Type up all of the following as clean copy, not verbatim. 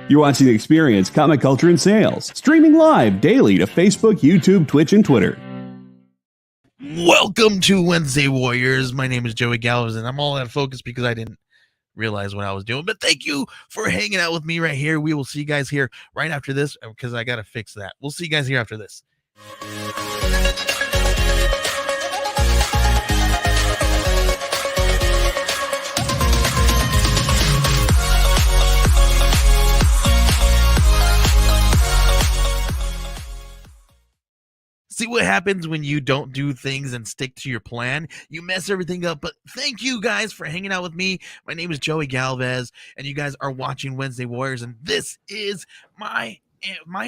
You're watching The Experience, Comic Culture and Sales, streaming live daily to Facebook, YouTube, Twitch, and Twitter. Welcome to Wednesday Warriors. My name is Joey Galvez, and I'm all out of focus because I didn't realize what I was doing. But thank you for hanging out with me right here. We will see you guys here right after this because I got to fix that. We'll see you guys here after this. See what happens when you don't do things and stick to your plan? You mess everything up. But thank you guys for hanging out with me. My name is Joey Galvez, and you guys are watching Wednesday Warriors, and this is my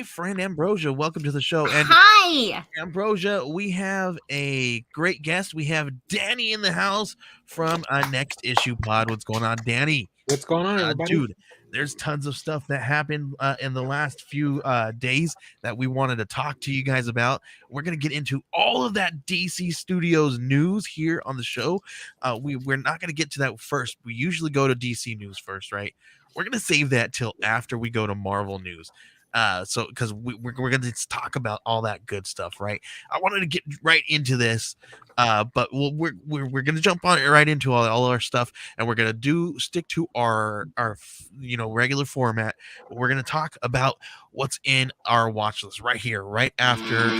friend Ambrosia. Welcome to the show. And hi, Ambrosia. We have a great guest. We have Danny in the house from Next Issue Pod. What's going on, Danny? What's going on, everybody? Dude, there's tons of stuff that happened in the last few days that we wanted to talk to you guys about. We're going to get into all of that DC Studios news here on the show. We're not going to get to that first. We usually go to DC news first, right? We're going to save that till after we go to Marvel news. So because we're going to talk about all that good stuff, right? I wanted to get right into this, but we're going to jump on it right into all our stuff, and we're going to stick to our regular format. We're going to talk about what's in our watch list right here, right after.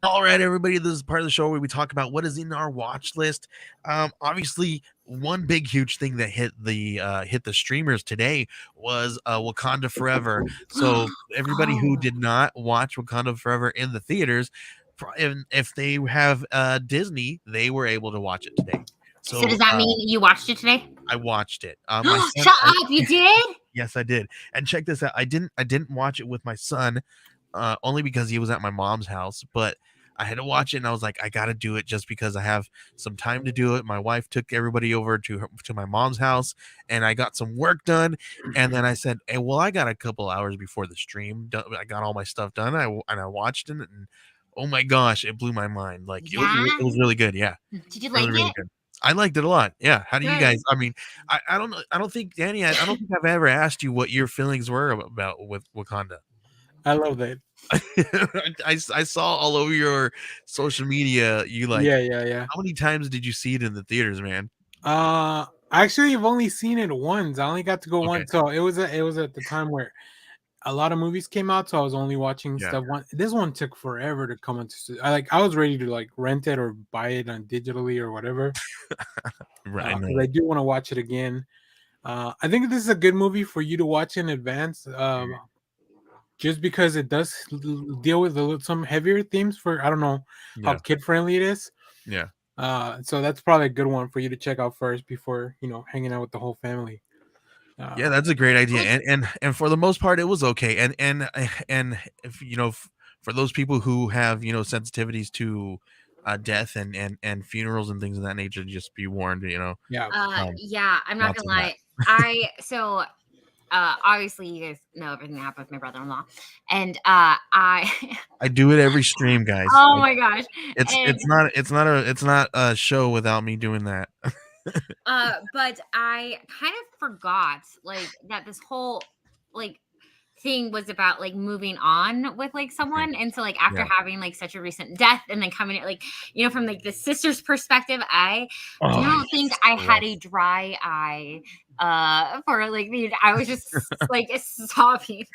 All right, everybody, this is part of the show where we talk about what is in our watch list. Obviously, one big, huge thing that hit the streamers today was Wakanda Forever. So everybody who did not watch Wakanda Forever in the theaters, if they have Disney, they were able to watch it today. So does that mean you watched it today? I watched it. Shut up! You did? Yes, I did. And check this out. I didn't watch it with my son, only because he was at my mom's house, but I had to watch it, and I was like, I got to do it just because I have some time to do it. My wife took everybody over to my mom's house, and I got some work done. And then I said, hey, well, I got a couple hours before the stream. I got all my stuff done. I watched it, and oh my gosh, it blew my mind. Like it was really good. Yeah. Did you like it? Good. I liked it a lot. Yeah. How do you guys? I mean, I don't know. I don't think, Danny, I don't think I've ever asked you what your feelings were about with Wakanda. I love that. I saw all over your social media. Yeah. How many times did you see it in the theaters, man? Actually, I've only seen it once. I only got to go once. So it was at the time where a lot of movies came out, so I was only watching stuff. This one took forever to come into. I was ready to rent it or buy it on digitally or whatever. Right. I do want to watch it again. I think this is a good movie for you to watch in advance. Just because it does deal with some heavier themes I don't know how kid friendly it is. Yeah. So that's probably a good one for you to check out first before hanging out with the whole family. Yeah, that's a great idea, and for the most part, it was okay. And if for those people who have sensitivities to death and funerals and things of that nature, just be warned. Yeah. I'm not gonna lie. Obviously you guys know everything that happened with my brother-in-law, and I do it every stream, guys. Oh my gosh, it's not a show without me doing that. But I kind of forgot that this whole thing was about moving on with someone, and so after having such a recent death and then coming at from the sister's perspective, I don't think I had a dry eye for I was just sobbing.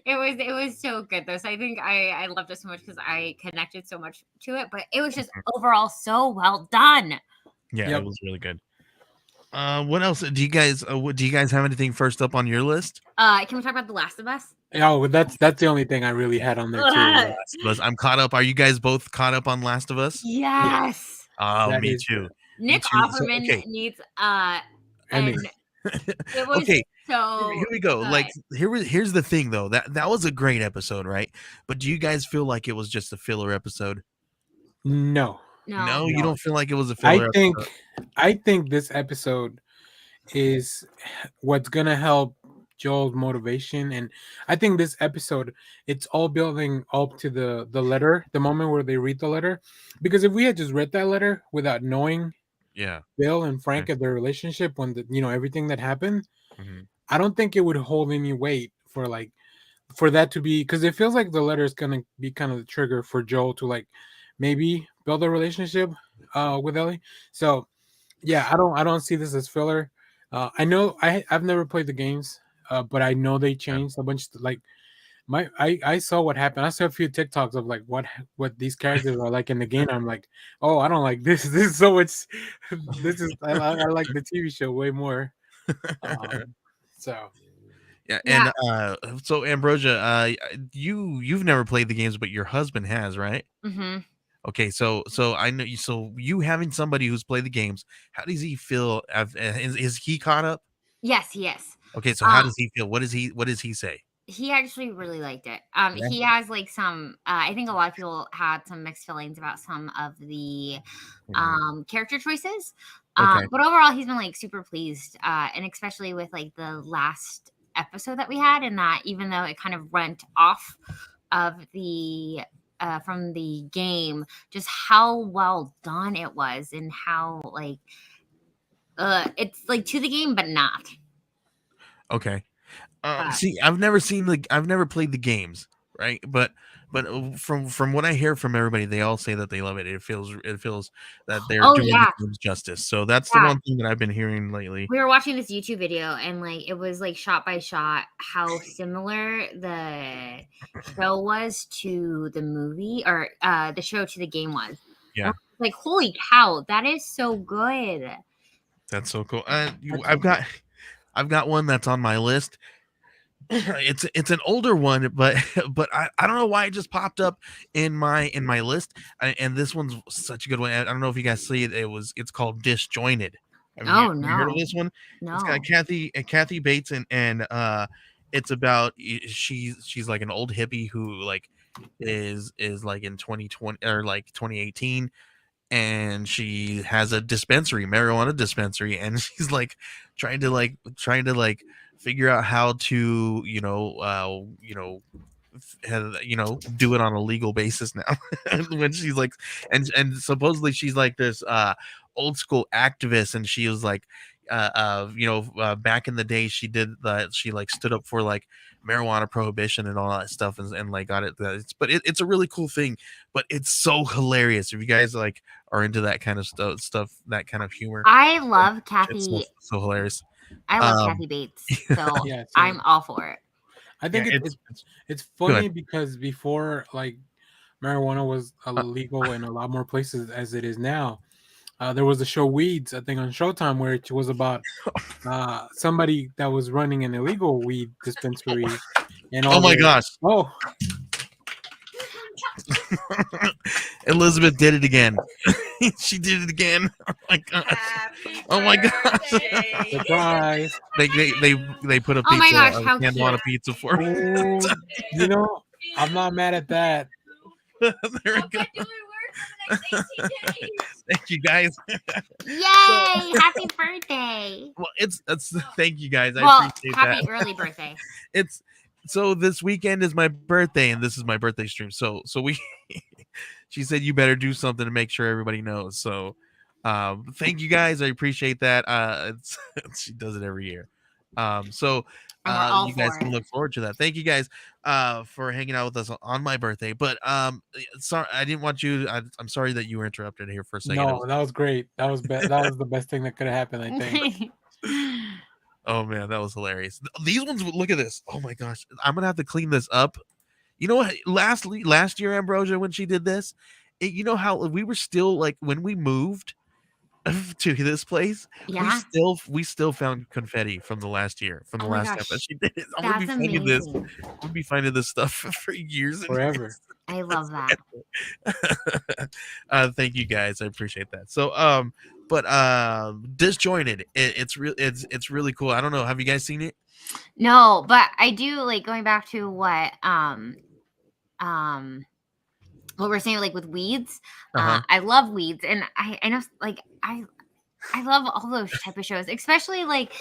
It was so good though. So I think I loved it so much because I connected so much to it, but it was just overall so well done. Yeah, It was really good. What else do you guys have anything first up on your list? Can we talk about The Last of Us? Oh, that's the only thing I really had on there too. Last of Us. I'm caught up. Are you guys both caught up on Last of Us? Yes. Oh, me too. Nick Offerman needs and it was okay. So here we go. Here's the thing though. That was a great episode, right? But do you guys feel like it was just a filler episode? No. No, you don't feel like it was a filler episode? I think this episode is what's gonna help Joel's motivation, and I think this episode it's all building up to the letter, the moment where they read the letter, because if we had just read that letter without knowing Bill and Frank and their relationship when everything that happened, I don't think it would hold any weight for that to be, because it feels like the letter is gonna be kind of the trigger for Joel to like maybe build a relationship with Ellie. So yeah, I don't see this as filler. I know I've never played the games, but I know they changed a bunch. Like I saw what happened. I saw a few TikToks of like what these characters are like in the game. I'm like, oh, I don't like this. This is so much. This is I like the TV show way more. So yeah, and so Ambrosia, you've never played the games, but your husband has, right? Mm-hmm. Okay, so I know you. So you having somebody who's played the games, how does he feel? Is he caught up? Yes, he is. Okay, so how does he feel? What does he say? He actually really liked it. Yeah. He has like some. I think a lot of people had some mixed feelings about some of the character choices. Okay. But overall, he's been like super pleased, and especially with like the last episode that we had, and that even though it kind of went off of the from the game, just how well done it was, and how like it's like to the game, but not. Okay. See, I've never played the games, right? But from what I hear from everybody, they all say that they love it. It feels that they're doing the games justice. So that's the one thing that I've been hearing lately. We were watching this YouTube video, and like it was like shot by shot how similar the show was to the movie, or the show to the game was. Yeah. Like, holy cow, that is so good. That's so cool. I've got one that's on my list. It's an older one, but I don't know why it just popped up in my list. And this one's such a good one. I don't know if you guys see it. It's called Disjointed. Have you heard of this one? No. It's got Kathy Bates and it's about she's like an old hippie who like is like in 2020 or like 2018, and she has a marijuana dispensary, and she's like trying to figure out how to do it on a legal basis now. When she's like, and supposedly she's like this old school activist, and she was like back in the day she like stood up for like marijuana prohibition and all that stuff, and like got it. But it's a really cool thing, but it's so hilarious if you guys like are into that kind of stuff, that kind of humor. I love Kathy. It's so hilarious. I love Kathy Bates, so I'm all for it. I think it's funny because before like marijuana was illegal in a lot more places as it is now. There was a show Weeds, I think, on Showtime, where it was about somebody that was running an illegal weed dispensary. And oh my gosh! Oh, Elizabeth did it again. She did it again. Oh my gosh! Oh my gosh! Surprise! They put a pizza. Oh my gosh! How cute! On a pizza for me. I'm not mad at that. There we go. Thank you guys. Yay! Happy birthday. Well, thank you guys. I appreciate happy that. early birthday. So this weekend is my birthday, and this is my birthday stream. So we she said you better do something to make sure everybody knows. So thank you guys. I appreciate that. She does it every year. So you guys can look forward to that. Thank you guys for hanging out with us on my birthday. But sorry, I didn't want you. I'm sorry that you were interrupted here for a second. No, that was great. That was that was the best thing that could have happened, I think. Oh man, that was hilarious. These ones, look at this. Oh my gosh, I'm gonna have to clean this up. You know what? Last year, Ambrosia, when she did this, you know how we were still like when we moved to this place, we still found confetti from the last year, from the last episode she did it. I'm gonna be finding this stuff for years and forever. Years. I love that. Thank you guys, I appreciate that. So but Disjointed, it's really cool. I don't know, have you guys seen it? No, but I do like going back to what we're saying, like with Weeds. I love Weeds, and I know like I love all those type of shows, especially like,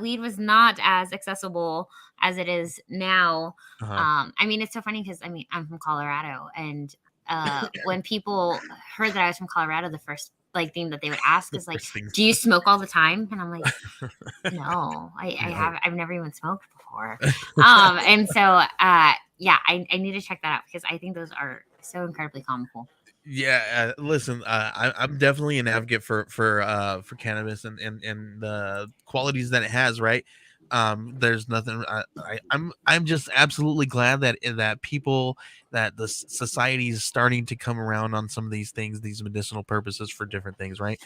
weed was not as accessible as it is now. I mean, it's so funny because I mean, I'm from Colorado, and when people heard that I was from Colorado, the first like thing that they would ask is like, "Do you smoke all the time?" And I'm like, "No, I've never even smoked before." And so, I need to check that out because I think those are so incredibly comical. Yeah, listen, I'm definitely an advocate for cannabis and the qualities that it has, right? There's nothing. I'm just absolutely glad that people that the society is starting to come around on some of these things, these medicinal purposes for different things, right?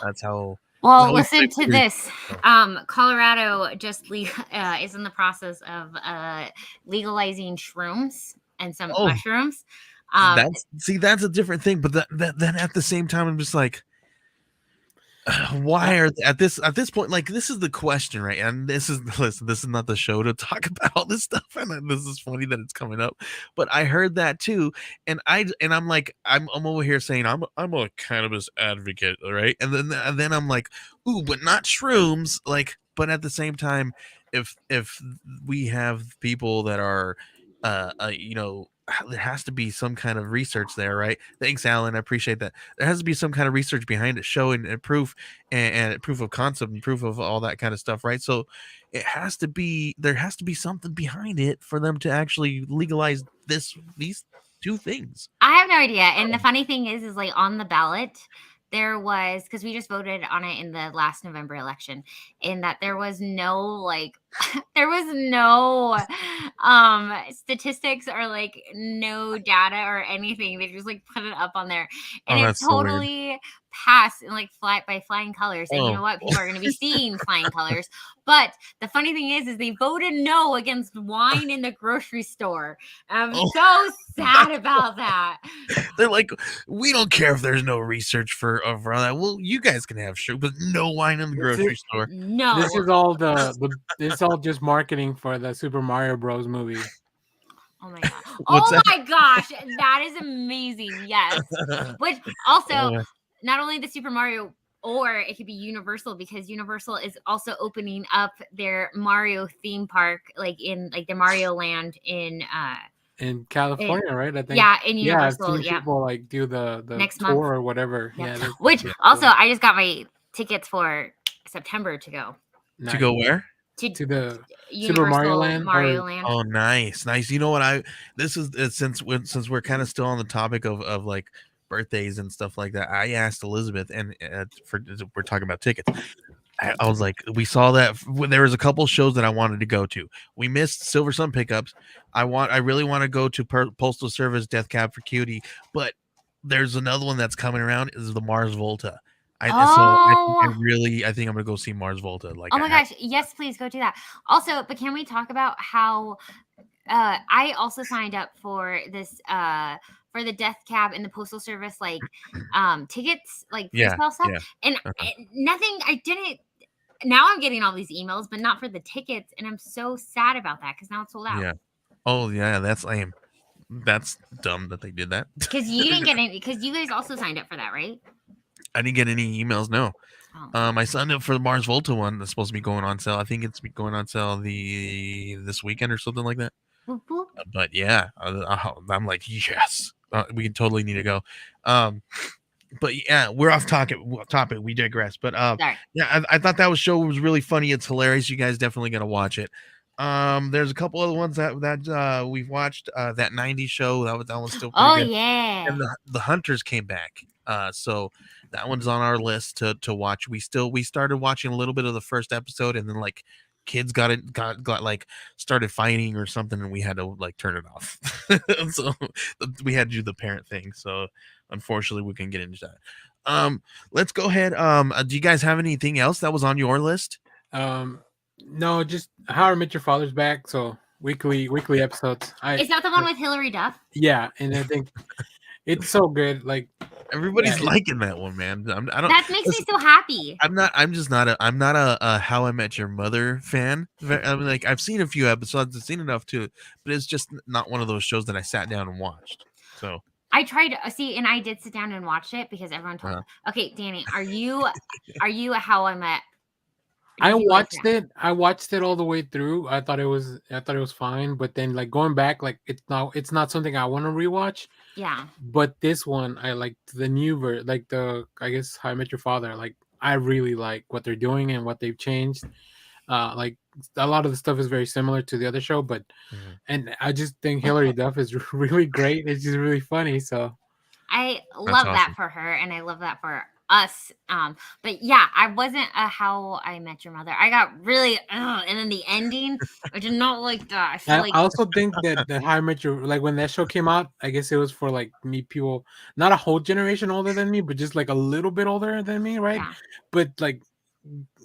That's how. Well, listen to this. Colorado just is in the process of legalizing shrooms and some mushrooms. That's a different thing, but then at the same time, I'm just like, why are at this point, like, this is the question, right? And this is not the show to talk about all this stuff, and this is funny that it's coming up, but I heard that too, and I'm like, I'm over here saying I'm a cannabis advocate, right? And then I'm like, ooh, but not shrooms, like, but at the same time, if we have people that are there has to be some kind of research there, right? Thanks, Alan. I appreciate that. There has to be some kind of research behind it, showing and proof and proof of concept and proof of all that kind of stuff, right? So there has to be something behind it for them to actually legalize these two things. I have no idea. And the funny thing is like on the ballot, there was, because we just voted on it in the last November election, in that there was no there was no statistics or like no data or anything. They just like put it up on there, and it totally passed in like flying colors. And you know what? People are going to be seeing flying colors. But the funny thing is they voted no against wine in the grocery store. I'm so sad about that. They're like, we don't care if there's no research for that. Well, you guys can have sugar, but no wine in the grocery store. No, this is all this is all just marketing for the Super Mario Bros. Movie. Oh my god! My gosh, that is amazing. Yes, which also not only the Super Mario, or it could be Universal, because Universal is also opening up their Mario theme park, like in like the Mario Land in California, right? I think. Yeah, in Universal. I've seen people like do the next tour month or whatever. Yeah, which also I just got my tickets for September to go. To go where? To the Super Mario Land. Oh, nice. You know what? This is since we're kind of still on the topic of like birthdays and stuff like that. I asked Elizabeth, and we're talking about tickets. I was like, we saw that there was a couple shows that I wanted to go to. We missed Silver Sun Pickups. I really want to go to Postal Service Death Cab for Cutie, but there's another one that's coming around, is the Mars Volta. I think I'm gonna go see Mars Volta. Like, oh my gosh, yes, please go do that. Also, but can we talk about how I also signed up for this for the Death Cab and the Postal Service tickets, like pre-sale stuff, and nothing. I didn't. Now I'm getting all these emails, but not for the tickets, and I'm so sad about that because now it's sold out. Yeah. Oh yeah, that's lame. That's dumb that they did that. Because you didn't get any. Because you guys also signed up for that, right? I didn't get any emails. No. I signed up for the Mars Volta one that's supposed to be going on sale. I think it's going on sale this weekend or something like that. Mm-hmm. But yeah, I'm like, yes, we totally need to go. But yeah, we're off topic. We digress. But yeah, I thought that show was really funny. It's hilarious. You guys definitely gotta watch it. There's a couple other ones that we've watched. That 90s show that one's still pretty good. Yeah. And the Hunters came back. So that one's on our list to watch. We started watching a little bit of the first episode, and then like kids got like started fighting or something, and we had to like turn it off. So we had to do the parent thing. So unfortunately we can get into that. Let's go ahead. Do you guys have anything else that was on your list? No, just How I Met Your Father's back. So weekly episodes. Is that the one with Hilary Duff? Yeah, and I think it's so good. Like everybody's liking that one, man. That makes me so happy. I'm not a How I Met Your Mother fan. I mean, like, I've seen a few episodes, I've seen enough to, but it's just not one of those shows that I sat down and watched. So I tried to see, and I did sit down and watch it because everyone told me. Okay, Danny, are you a How I Met? I watched it. I watched it all the way through. I thought it was fine, but then like going back, like it's not something I want to rewatch. Yeah. But this one, I like the new version, like I guess How I Met Your Father. Like I really like what they're doing and what they've changed. Like a lot of the stuff is very similar to the other show, but and I just think Hilary Duff is really great. It's just really funny. So I love that for her, and I love that for us. But yeah, I wasn't a How I Met Your Mother. I got really, and then the ending, I did not like that. I also think that the How I Met Your, like when that show came out, I guess it was for like me people, not a whole generation older than me, but just like a little bit older than me, right? Yeah. But like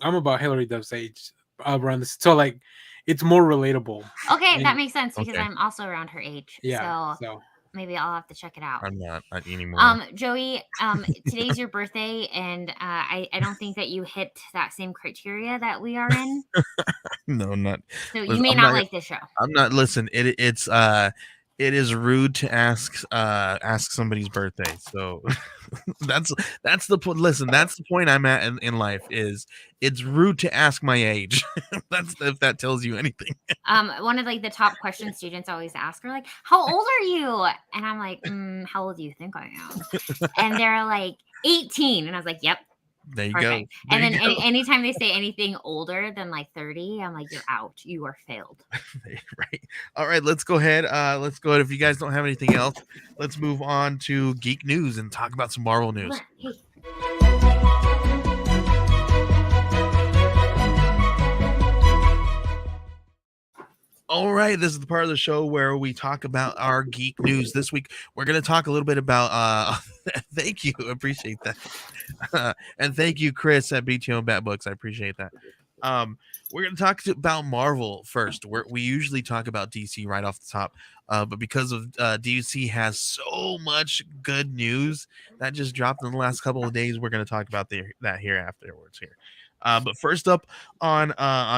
I'm about Hilary Duff's age around this, so like it's more relatable. Okay, that makes sense because I'm also around her age. Yeah. So maybe I'll have to check it out. I'm not anymore. Joey, today's your birthday, and I don't think that you hit that same criteria that we are in. No, not. So you may not like this show. I'm not. Listen, it is rude to ask somebody's birthday. So that's the point. Listen, that's the point I'm at in life. Is it's rude to ask my age. That's if that tells you anything. One of like the top questions students always ask are like, "How old are you?" And I'm like, "How old do you think I am?" And they're like, 18, and I was like, "Yep." There you Perfect. go. And then anytime they say anything older than like 30, I'm like, "You're out. You are failed." Right. All right. Let's go ahead. If you guys don't have anything else, let's move on to geek news and talk about some Marvel news. Hey. All right, this is the part of the show where we talk about our geek news. This week, we're going to talk a little bit about. Thank you, appreciate that, and thank you, Chris at BTO and Bat Books. I appreciate that. We're going to talk about Marvel first. We usually talk about DC right off the top, but because of DC has so much good news that just dropped in the last couple of days, we're going to talk about that here afterwards here. But first up on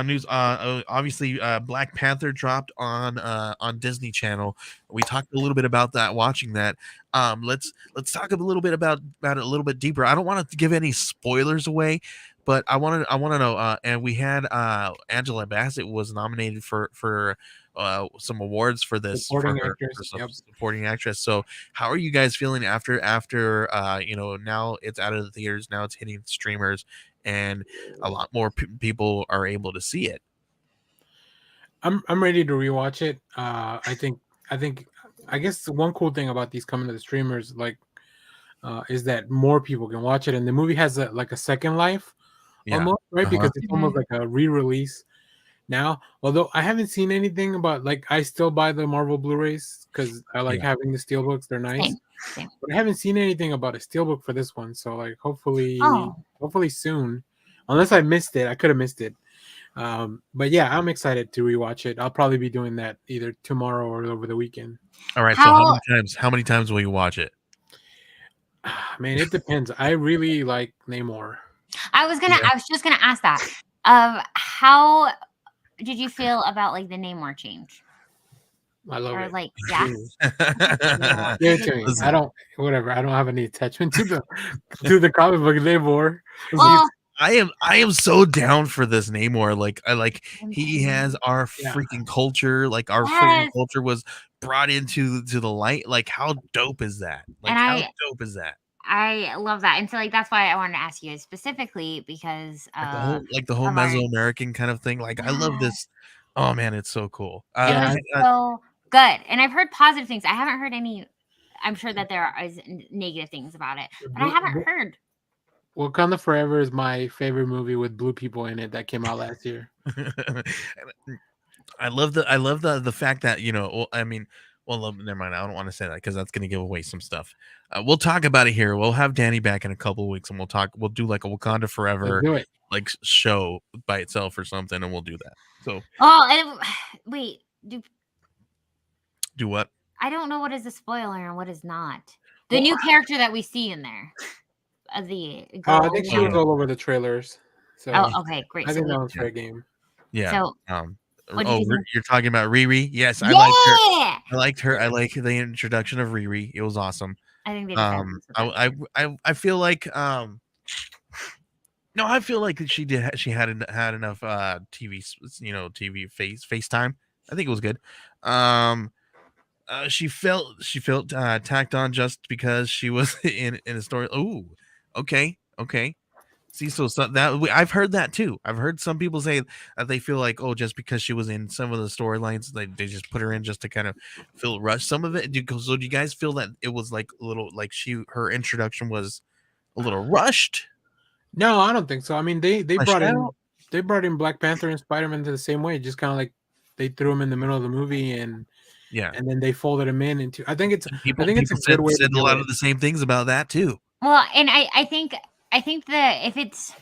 news, obviously Black Panther dropped on Disney Channel. We talked a little bit about that, watching that. Let's talk a little bit about it a little bit deeper. I don't want to give any spoilers away, but I want to know. And we had Angela Bassett was nominated for some awards for this supporting actress. So how are you guys feeling after now it's out of the theaters, now it's hitting streamers, and a lot more people are able to see it? I'm ready to rewatch it. I guess one cool thing about these coming to the streamers is that more people can watch it, and the movie has a second life almost, right? Because it's almost like a re-release now. Although I haven't seen anything about I still buy the Marvel Blu-rays because I like having the steelbooks. They're nice. Same. But I haven't seen anything about a steelbook for this one. So hopefully soon. Unless I missed it. I could have missed it. But yeah, I'm excited to rewatch it. I'll probably be doing that either tomorrow or over the weekend. All right. So how many times will you watch it? Man, it depends. I really like Namor. I was just gonna ask that. How did you feel about the Namor change? I love it. Yeah. Give it to me. I don't have any attachment to the comic book Namor. Well, I am so down for this Namor. He has our freaking culture. Our freaking culture was brought into the light. How dope is that? Dope is that? I love that, and so that's why I wanted to ask you specifically because the whole Mesoamerican kind of thing. I love this. Oh man, it's so cool. It's so good, and I've heard positive things. I haven't heard any. I'm sure that there are negative things about it, but I haven't heard. Wakanda Forever is my favorite movie with blue people in it that came out last year. I love the fact that well, never mind. I don't want to say that because that's going to give away some stuff. We'll talk about it here. We'll have Danny back in a couple of weeks, and we'll do a Wakanda Forever show by itself or something, and we'll do that. So wait, do what? I don't know what is a spoiler and what is not. The new character that we see in there. I think she was all over the trailers. So okay, great. I think that was fair game. Yeah. So What did you think? You're talking about Riri? Yes, I Yeah, liked her. I liked her. I like the introduction of Riri. It was awesome. I think they did I feel like no, I feel like she had enough TV TV FaceTime. I think it was good. She felt tacked on just because she was in a story. Ooh, okay. See, I've heard that too. I've heard some people say that they feel like, oh, just because she was in some of the storylines, they just put her in just to kind of feel rushed. Some of it. So do you guys feel that it was like a little like her introduction was a little rushed? No, I don't think so. I mean, they Fleshed brought in Black Panther and Spider-Man to the same way, just kind of like they threw them in the middle of the movie and then they folded them in into. I think it's a good way said to a do lot it. of the same things about that too. Well, and I think that if it's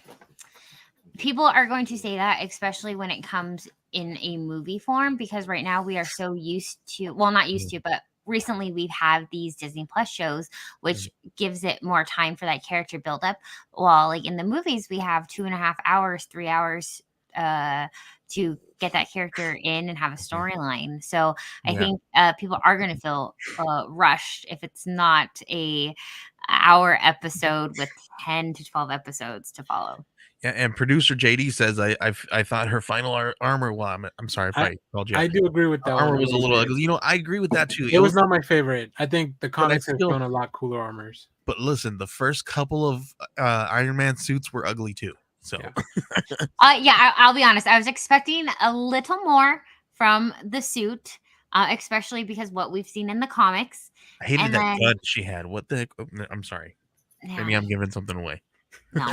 people are going to say that, especially when it comes in a movie form, because right now we are so used to, well, not used to, but recently we've had these Disney Plus shows, which gives it more time for that character build up. While like in the movies, we have 2.5 hours, 3 hours to get that character in and have a storyline. So I think people are going to feel rushed if it's not a hour episode with 10 to 12 episodes to follow. Yeah, and producer JD says I thought her final armor. Well, I'm sorry if I called you. I do agree with that. Armor was a little ugly. You know, I agree with that too. It was not my favorite. I think the comics have shown a lot cooler armors. But listen, the first couple of Iron Man suits were ugly too. So I'll be honest. I was expecting a little more from the suit, especially because what we've seen in the comics. I hated that gun she had. What the heck? I'm sorry. Yeah. Maybe I'm giving something away. No.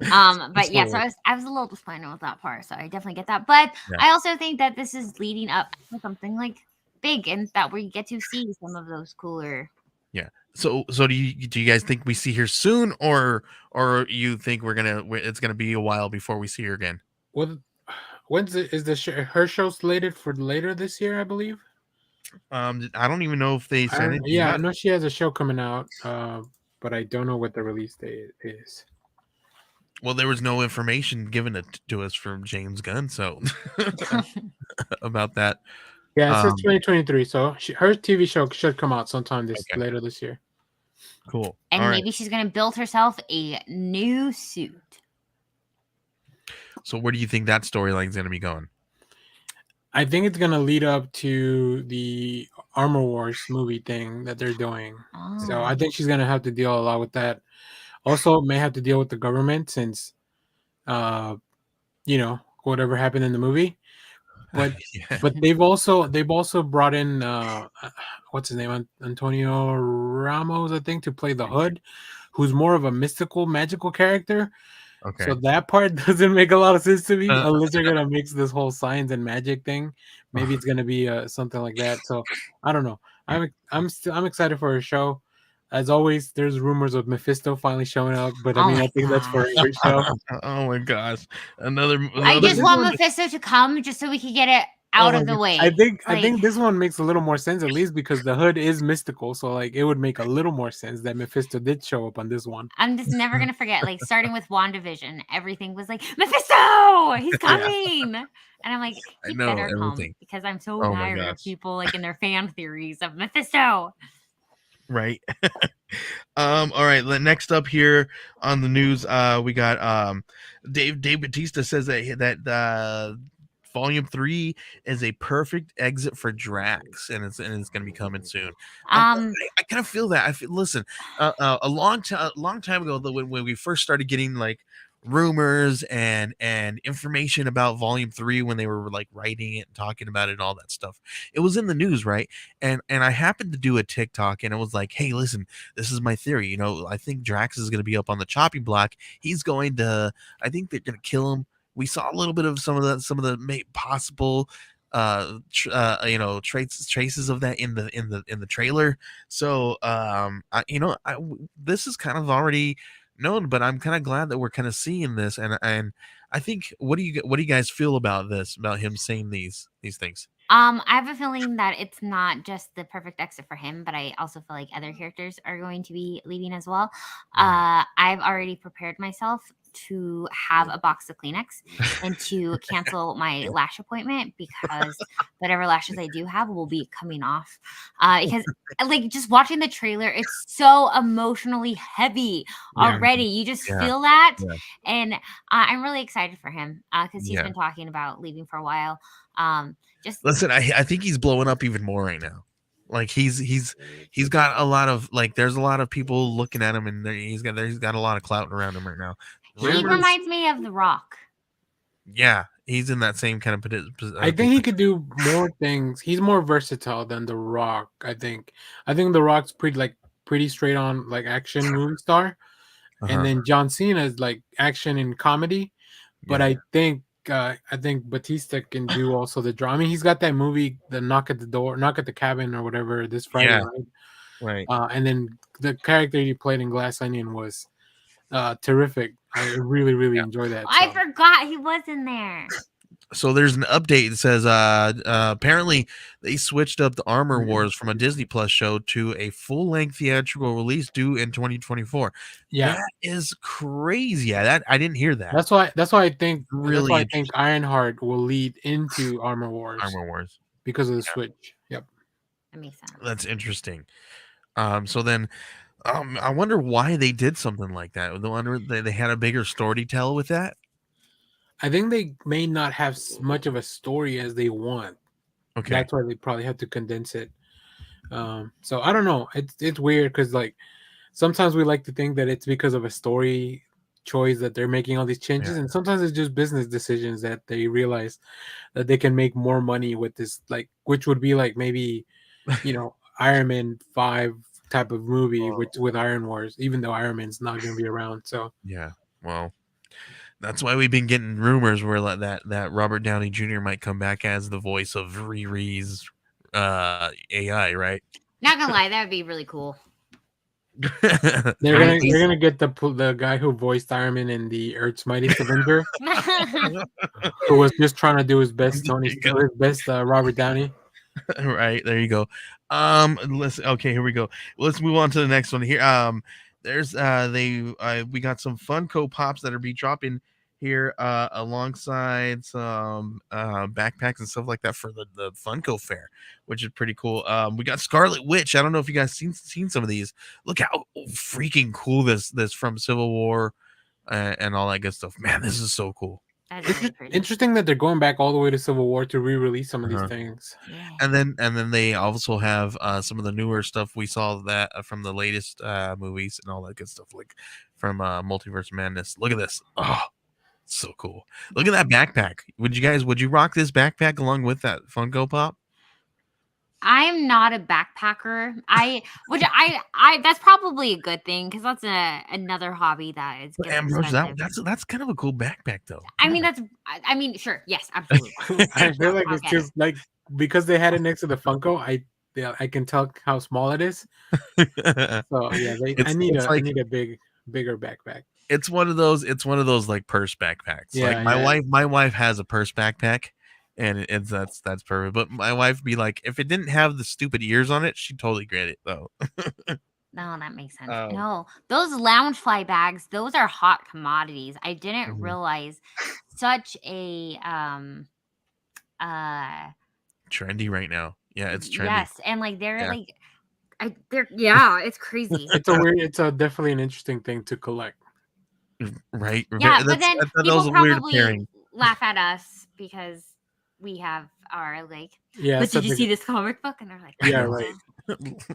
But yeah, so I was a little disappointed with that part. So I definitely get that. But I also think that this is leading up to something like big, and that we get to see some of those cooler. Yeah. So do you guys think we see her soon, or you think it's gonna be a while before we see her again? Well, her show slated for later this year? I believe. I don't even know if they said it. Yeah, I know she has a show coming out, but I don't know what the release date is. Well, there was no information given to us from James Gunn, so about that. Yeah, it says 2023, so her TV show should come out sometime later this year. Cool. And maybe she's going to build herself a new suit. So where do you think that storyline is going to be going? I think it's going to lead up to the Armor Wars movie thing that they're doing. Oh. So I think she's going to have to deal a lot with that. Also, may have to deal with the government since, whatever happened in the movie. But but they've also brought in what's his name, Antonio Ramos, I think, to play the Hood, who's more of a mystical, magical character. Okay. So that part doesn't make a lot of sense to me unless they're gonna mix this whole science and magic thing. Maybe it's gonna be something like that. So I don't know. I'm excited for her show. As always, there's rumors of Mephisto finally showing up, but I think that's for every show. Oh my gosh, I just want Mephisto to come just so we can get it out of the way. I think this one makes a little more sense, at least because the Hood is mystical, so like it would make a little more sense that Mephisto did show up on this one. I'm just never gonna forget, like starting with WandaVision, everything was like Mephisto, he's coming, and I'm like, he better come because I'm so tired of people like in their fan theories of Mephisto. Right. All right. Next up here on the news, we got Dave Bautista says that Volume 3 is a perfect exit for Drax, and it's going to be coming soon. I kind of feel that. Listen, a long time ago, when we first started getting like rumors and information about Volume 3, when they were like writing it and talking about it and all that stuff, it was in the news, right? And I happened to do a TikTok, and it was like, hey, listen, this is my theory. I think Drax is going to be up on the chopping block. I think they're going to kill him. We saw a little bit of some of the possible traces of that in the trailer. So this is kind of already known, but I'm kind of glad that we're kind of seeing this, and I think what do you guys feel about this, about him saying these things? I have a feeling that it's not just the perfect exit for him, but I also feel like other characters are going to be leaving as well. I've already prepared myself to have a box of Kleenex and to cancel my lash appointment because whatever lashes I do have will be coming off. Because like just watching the trailer, it's so emotionally heavy already. You just feel that, and I'm really excited for him because he's been talking about leaving for a while. Just listen, I think he's blowing up even more right now. Like he's got a lot of like there's a lot of people looking at him, and he's got a lot of clout around him right now. He reminds me of The Rock. Yeah, he's in that same kind of position. I think he could do more things. He's more versatile than The Rock. I think The Rock's pretty straight on like action movie star, and then John Cena is like action and comedy. But I think Batista can do also the drama. I mean, he's got that movie, the Knock at the Cabin or whatever, this Friday, right? And then the character he played in Glass Onion was terrific. I really, really enjoyed that. I forgot he was in there. So there's an update that says apparently they switched up the Armor Wars from a Disney Plus show to a full-length theatrical release due in 2024. Yeah, that is crazy. Yeah, that I didn't hear that. That's why I think Ironheart will lead into Armor Wars. Because of the switch. Yep, that makes sense. That's interesting. So then, I wonder why they did something like that. I wonder they had a bigger story to tell with that. I think they may not have much of a story as they want. Okay, that's why they probably have to condense it. So I don't know. It's weird because like sometimes we like to think that it's because of a story choice that they're making all these changes, and sometimes it's just business decisions that they realize that they can make more money with this, like which would be like maybe Iron Man 5 type of movie with Iron Wars, even though Iron Man's not going to be around. So well. That's why we've been getting rumors where that Robert Downey Jr. might come back as the voice of Riri's AI, right? Not gonna lie, that would be really cool. They're gonna get the guy who voiced Iron Man in the Earth's Mightiest Avenger, who was just trying to do his best Robert Downey. Right, there you go. Listen, okay, here we go. Let's move on to the next one here. There's we got some Funko Pops that are be dropping here alongside some backpacks and stuff like that for the Funko Fair, which is pretty cool. We got Scarlet Witch. I don't know if you guys seen some of these. Look how freaking cool this from Civil War and all that good stuff. Man, this is so cool. Interesting that they're going back all the way to Civil War to re-release some of these things. Yeah. And then they also have some of the newer stuff. We saw that from the latest movies and all that good stuff, like from Multiverse Madness. Look at this. Oh, so cool. Look at that backpack. Would you rock this backpack along with that Funko Pop? I'm not a backpacker. I that's probably a good thing because that's another hobby that is Ambrosha, that's kind of a cool backpack though. I mean, sure, yes, absolutely. I feel like it's just like because they had it next to the Funko, I can tell how small it is. So yeah, I need a bigger backpack. It's one of those like purse backpacks. Yeah, like my wife has a purse backpack. And that's perfect. But my wife be like, if it didn't have the stupid ears on it, she'd totally get it though. No, that makes sense. No, those Loungefly bags, those are hot commodities. I didn't realize such a trendy right now. Yeah, it's trendy. Yes, and like they're it's crazy. It's definitely an interesting thing to collect. Right. Yeah, but then people probably laugh at us because we have our like, but did you see this comic book? And they're like, yeah, right.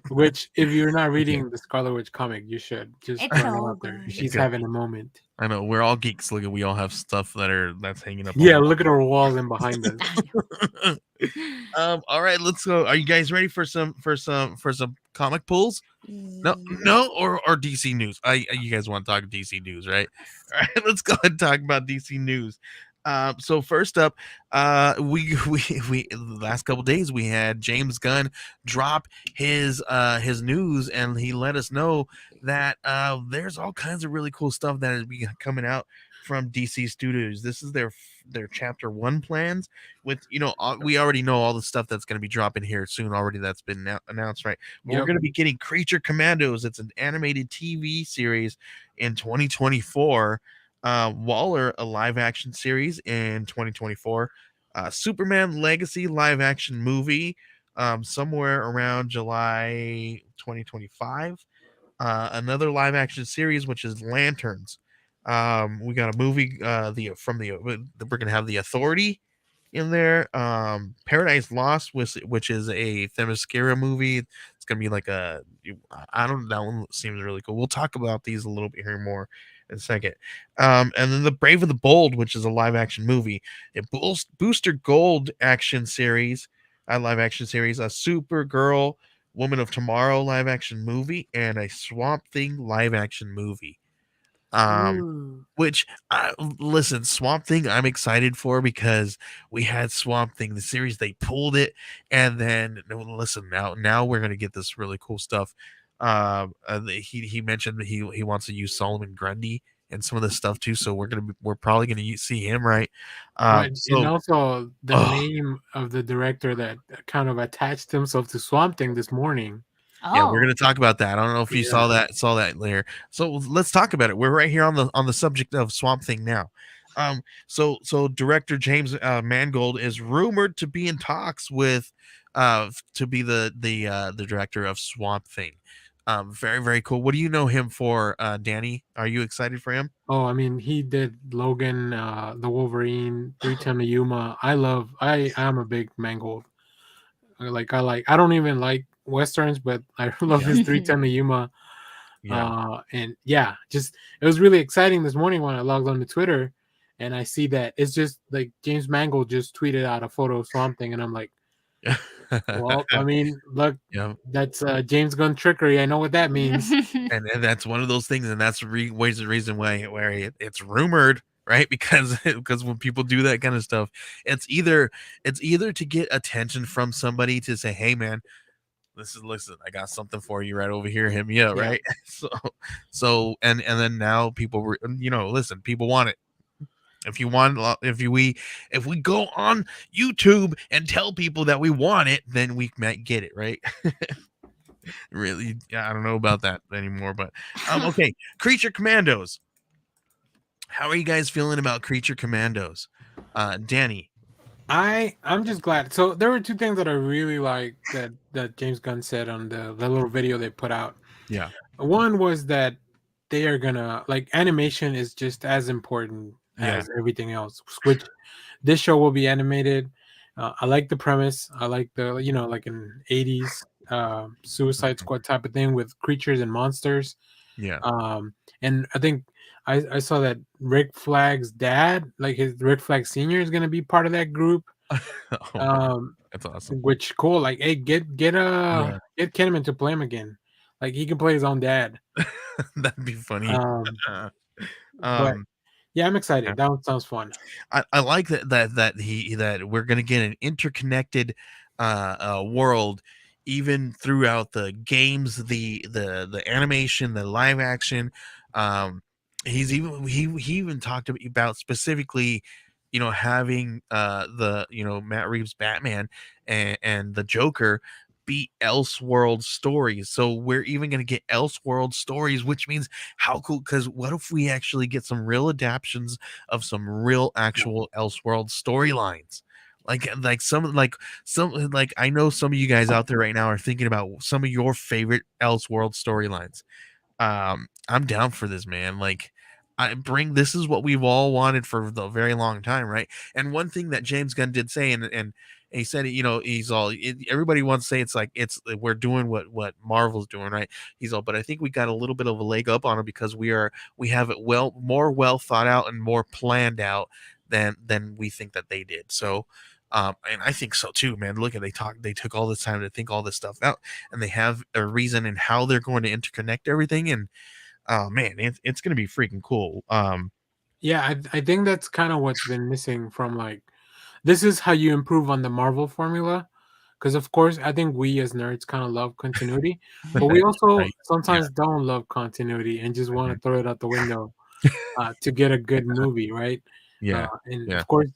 Which, if you're not reading the Scarlet Witch comic, you should. Just it's so out there. She's having a moment. I know we're all geeks. Look, we all have stuff that's hanging up. Yeah, look at our walls and behind us. All right, let's go. Are you guys ready for some comic pulls? No, or DC news. You guys want to talk DC news, right? All right, let's go ahead and talk about DC news. So first up, we the last couple days we had James Gunn drop his news, and he let us know that there's all kinds of really cool stuff that is coming out from DC Studios. This is their chapter 1 plans with, we already know all the stuff that's going to be dropping here soon already. That's been announced, right? Yep. We're going to be getting Creature Commandos. It's an animated TV series in 2024. Waller, a live action series in 2024. Superman Legacy live action movie, somewhere around July 2025. Another live action series, which is Lanterns. We got a movie, we're gonna have The Authority in there. Paradise Lost, which is a Themyscira movie. It's gonna be like I don't know, that one seems really cool. We'll talk about these a little bit here more in a second. And then The Brave and the Bold, which is a live action movie. A Booster Gold action series, a live action series, a Supergirl Woman of Tomorrow live action movie, and a Swamp Thing live action movie. Which listen, Swamp Thing I'm excited for, because we had Swamp Thing the series, they pulled it, and then listen, now we're gonna get this really cool stuff. He mentioned that he wants to use Solomon Grundy and some of this stuff too, so we're probably gonna see him, right? And also the name of the director that kind of attached himself to Swamp Thing this morning. Yeah, we're gonna talk about that. I don't know if you saw that later. So let's talk about it. We're right here on the subject of Swamp Thing now. So director James Mangold is rumored to be in talks with to be the director of Swamp Thing. Very, very cool. What do you know him for, Danny? Are you excited for him? Oh, I mean, he did Logan, the Wolverine, 3:10 to Yuma. I am a big Mangold. I don't even like Westerns, but I love his 3:10 to Yuma. And yeah, just it was really exciting this morning when I logged on to Twitter and I see that it's just like James Mangold just tweeted out a photo of Swamp Thing, and I'm like, well, I mean, look, that's James Gunn trickery. I know what that means. and that's one of those things, and that's the reason why it's rumored, right? Because when people do that kind of stuff, it's either to get attention from somebody to say, hey man, listen, I got something for you right over here, hit me up, right? So and then now people, listen, people want it. If we go on YouTube and tell people that we want it, then we might get it, right? Really, I don't know about that anymore, but okay. Creature Commandos. How are you guys feeling about Creature Commandos? Danny. I'm just glad. So there were two things that I really like that James Gunn said on the little video they put out. Yeah. One was that they are gonna, like, animation is just as important as everything else, which this show will be animated. I like the premise. I like the, like an 80s Suicide Squad type of thing with creatures and monsters. Yeah. And I think I saw that Rick Flag's dad, like his Rick Flag Sr., is gonna be part of that group. That's awesome. Which cool. Like, hey, get Kinnaman to play him again. Like, he can play his own dad. That'd be funny. But yeah, I'm excited. Yeah. That one sounds fun. I like that we're gonna get an interconnected world, even throughout the games, the animation, the live action. He even talked about specifically, having Matt Reeves Batman and the Joker be Elseworld stories. So we're even going to get Elseworld stories, which means how cool, because what if we actually get some real adaptions of some real actual Elseworld storylines? Like I know some of you guys out there right now are thinking about some of your favorite Elseworld storylines. I'm down for this, man. Like, this is what we've all wanted for the very long time, right? And one thing that James Gunn did say, and he said, everybody wants to say we're doing what Marvel's doing, right? But I think we got a little bit of a leg up on it because we have it more well thought out and more planned out than we think that they did. So, and I think so too, man. Look, they took all this time to think all this stuff out, and they have a reason in how they're going to interconnect everything. And oh man, it's going to be freaking cool. Yeah, I think that's kind of what's been missing from, like, this is how you improve on the Marvel formula. Because of course, I think we as nerds kind of love continuity, but we also sometimes don't love continuity and just want to throw it out the window to get a good movie, right? Of course,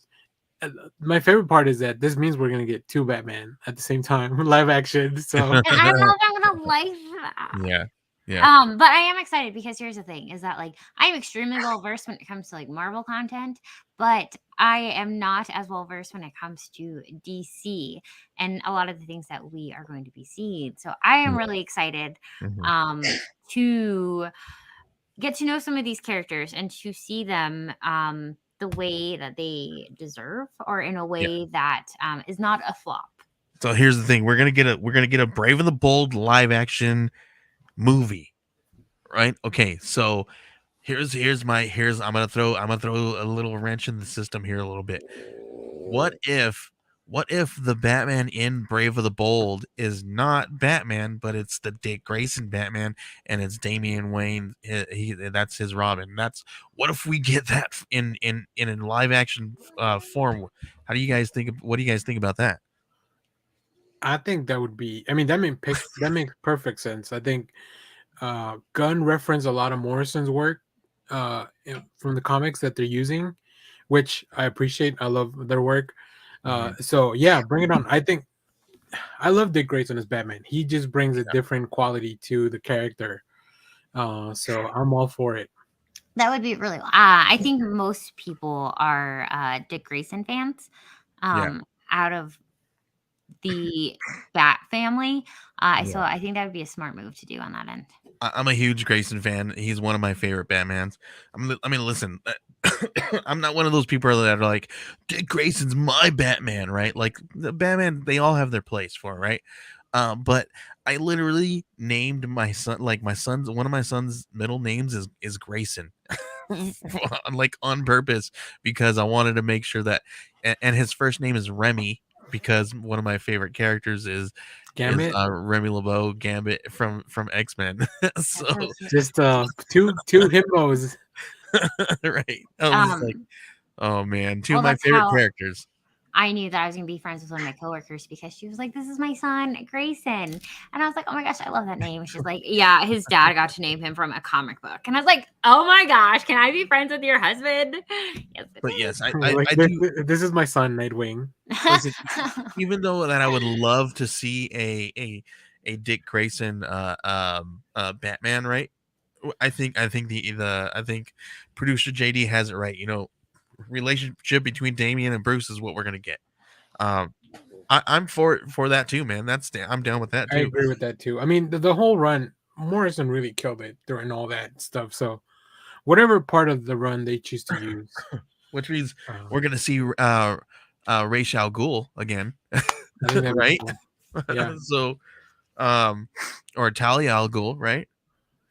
my favorite part is that this means we're gonna get two Batman at the same time, live action. So and I don't know if I'm gonna like that. Yeah. Yeah. But I am excited because here's the thing: is that like I'm extremely well versed when it comes to like Marvel content, but I am not as well versed when it comes to DC and a lot of the things that we are going to be seeing. So I am really excited Mhm. to get to know some of these characters and to see them the way that they deserve, or in a Yeah. way that is not a flop. So here's the thing: we're gonna get a Brave and the Bold live action movie, right? Okay, so here's I'm gonna throw a little wrench in the system here a little bit. What if the Batman in Brave of the Bold is not Batman, but it's the Dick Grayson Batman, and it's Damian Wayne? That's his Robin. What if we get that in a live action form? How do you guys think? What do you guys think about that? I think that would be. I mean, that makes perfect sense. I think Gunn referenced a lot of Morrison's work from the comics that they're using, which I appreciate. I love their work. So yeah, bring it on. I think I love Dick Grayson as Batman. He just brings a different quality to the character. So I'm all for it. That would be really. I think most people are Dick Grayson fans. Yeah. Out of the Bat family, Yeah. so I think that would be a smart move to do on that end. I'm a huge Grayson fan. He's one of my favorite Batmans. I mean, listen, I'm not one of those people that are like, Dick Grayson's my Batman, right? Like the Batman, they all have their place for it, right? But I literally named my son, like one of my son's middle names is Grayson, like on purpose, because I wanted to make sure that, and his first name is Remy, because one of my favorite characters is Gambit, Remy LeBeau Gambit from X-Men. So just two hippos. right. I was just like, oh man, two well, of my that's favorite how characters. I knew that I was going to be friends with one of my coworkers, because she was like, "This is my son, Grayson," and I was like, "Oh my gosh, I love that name." She's like, "Yeah, his dad got to name him from a comic book," and I was like, "Oh my gosh, can I be friends with your husband?" Yes, But yes, Like, I do. this is my son, Nightwing. Listen, even though that I would love to see a Dick Grayson Batman, right? I think producer JD has it right. You know, relationship between Damian and Bruce is what we're gonna get. Um, I'm for that too, man. I'm down with that I too. agree with that too. I mean, the whole run, Morrison really killed it during all that stuff. So whatever part of the run they choose to use, Which means we're gonna see Ra's al Ghul again, I think that'd be right? cool. Yeah. So, or Talia al Ghul, right?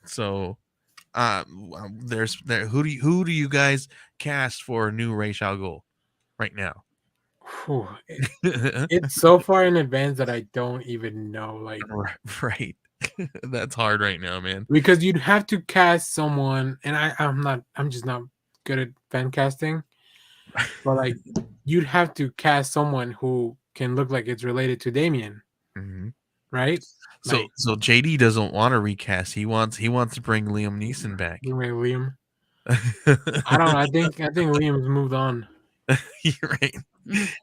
So, who do you guys cast for a new Ra's al Ghul right now? Whew. It's so far in advance that I don't even know. Like, Right. That's hard right now, man. because you'd have to cast someone, and I'm just not good at fan casting. But like, you'd have to cast someone who can look like it's related to Damien, Mhm. right? So Like, JD doesn't want to recast. He wants to bring Liam Neeson back. Liam. I don't know. I think Liam's moved on. You're right.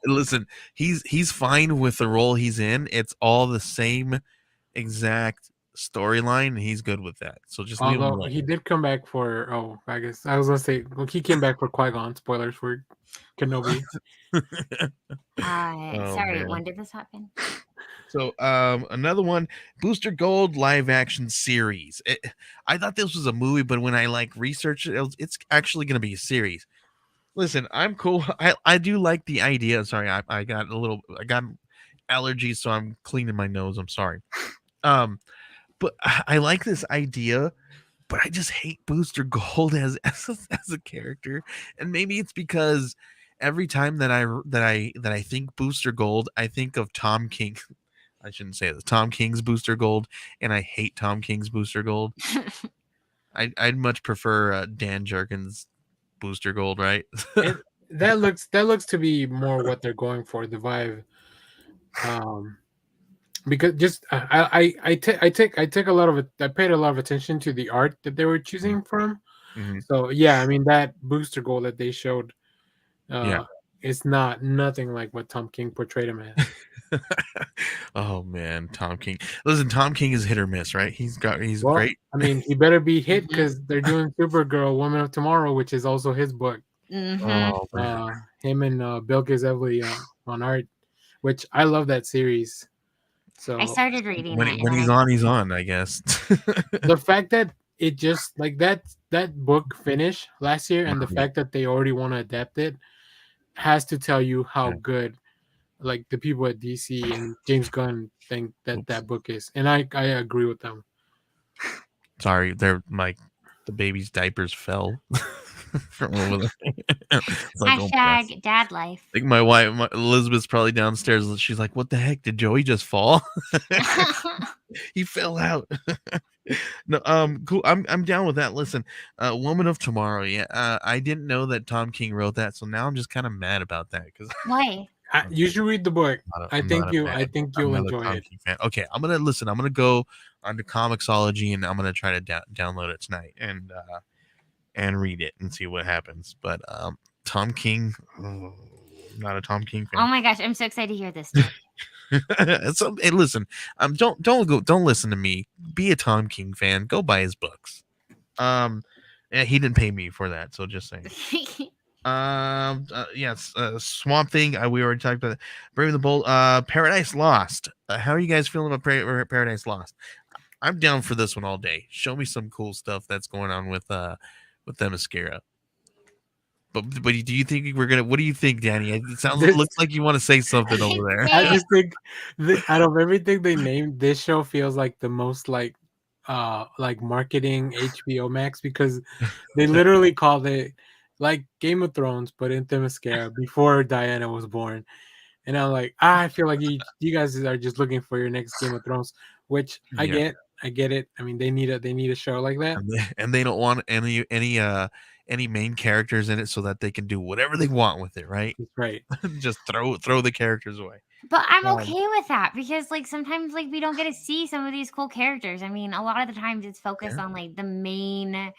Listen, he's fine with the role he's in. It's all the same exact storyline, and he's good with that. So just leave him Although alone. he did come back for, I guess I was gonna say, well, he came back for Qui-Gon. Spoilers for Kenobi. sorry, man. when did this happen? So another one, Booster Gold live action series. I thought this was a movie, but when I like researched it, it's actually going to be a series. Listen, I'm cool. I do like the idea. Sorry, I got allergies, so I'm cleaning my nose. I'm sorry. But I like this idea, but I just hate Booster Gold as a character, and maybe it's because every time that I think Booster Gold, I think of Tom King. I shouldn't say this. Tom King's Booster Gold, and I hate Tom King's Booster Gold. I'd much prefer Dan Jerkins' Booster Gold, right? That looks to be more what they're going for, the vibe. Because just I take a lot of it. I paid a lot of attention to the art that they were choosing from. Mm-hmm. So yeah, I mean that Booster Gold that they showed, Yeah, it's not nothing like what Tom King portrayed him as. Oh man, Tom King. Listen, Tom King is hit or miss, right? He's great. I mean, he better be hit because they're doing Supergirl, Woman of Tomorrow, which is also his book. Oh man. Him and Bilkis Evely on art, which I love that series. So I started reading when, it. when he's on, he's on, I guess. the fact that it just like that book finished last year, and the fact that they already want to adapt it has to tell you how good like the people at DC and James Gunn think that book is, and I agree with them. Sorry, the baby's diapers fell from over there. Like, Hashtag dad life. Like my wife, Elizabeth's probably downstairs. She's like, "What the heck? Did Joey just fall? He fell out." No, cool. I'm down with that. Listen, Woman of Tomorrow. Yeah, I didn't know that Tom King wrote that, so now I'm just kind of mad about that because why? You should read the book. I think you'll enjoy it. Okay, I'm gonna go onto Comixology and I'm gonna try to download it tonight and read it and see what happens. But Tom King, not a Tom King fan. Oh my gosh, I'm so excited to hear this story. So, hey, listen, don't listen to me. Be a Tom King fan. Go buy his books. Yeah, he didn't pay me for that, so just saying. Yes, Swamp Thing. We already talked about that. Brave and the Bold. Paradise Lost. How are you guys feeling about Paradise Lost? I'm down for this one all day. Show me some cool stuff that's going on with Themyscira. But do you think we're gonna? What do you think, Danny? It looks like you want to say something over there. I just think out of everything they named, this show feels like the most like marketing HBO Max, because they literally called it like Game of Thrones, but in Themyscira before Diana was born. And I'm like, I feel like you guys are just looking for your next Game of Thrones, which I get it. I mean, they need a show like that, and they don't want any main characters in it so that they can do whatever they want with it, right? Right. Just throw the characters away. But I'm okay with that because like sometimes like we don't get to see some of these cool characters. I mean, a lot of the times it's focused on like the main.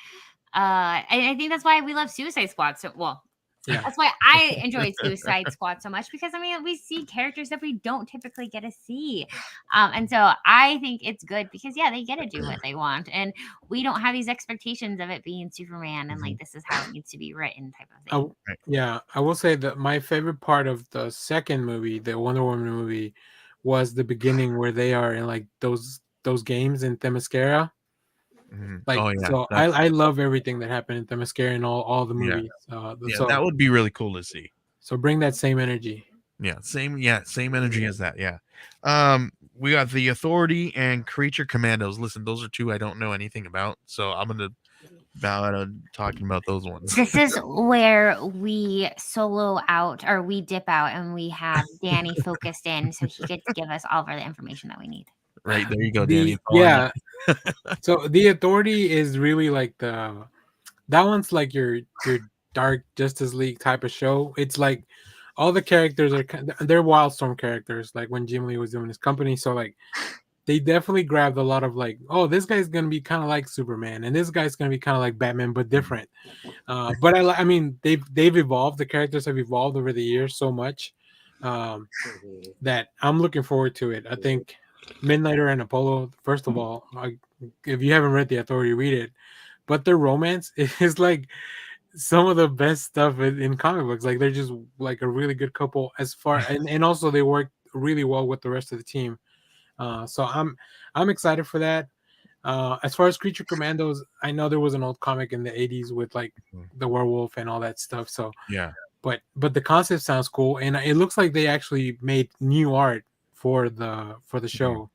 I think that's why we love Suicide Squad so well. Yeah. That's why I enjoy Suicide Squad so much, because I mean we see characters that we don't typically get to see, and so I think it's good because they get to do what they want, and we don't have these expectations of it being Superman and like this is how it needs to be written type of thing. I will say that my favorite part of the second movie, the Wonder Woman movie, was the beginning where they are in like those games in Themyscira. Like, so I love everything that happened in Themyscira and all the movies. So that would be really cool to see. So bring that same energy. Same energy as that. We got The Authority and Creature Commandos. Listen, those are two I don't know anything about, so I'm gonna bow out of talking about those ones. This is where we solo out, or we dip out, and we have Danny focused in so he gets to give us all of the information that we need. Right, there you go, Danny. So The Authority is really like that one's like your dark Justice League type of show. It's like all the characters they're Wildstorm characters, like when Jim Lee was doing his company. So like they definitely grabbed a lot of like, oh, this guy's gonna be kind of like Superman, and this guy's gonna be kind of like Batman, but different. But I mean they've evolved. The characters have evolved over the years so much that I'm looking forward to it. I think Midnighter and Apollo, first of all, if you haven't read The Authority, read it. But their romance is like some of the best stuff in comic books. Like they're just like a really good couple and also they work really well with the rest of the team. So I'm excited for that. As far as Creature Commandos, I know there was an old comic in the 80s with like the werewolf and all that stuff. So but the concept sounds cool, and it looks like they actually made new art for the show.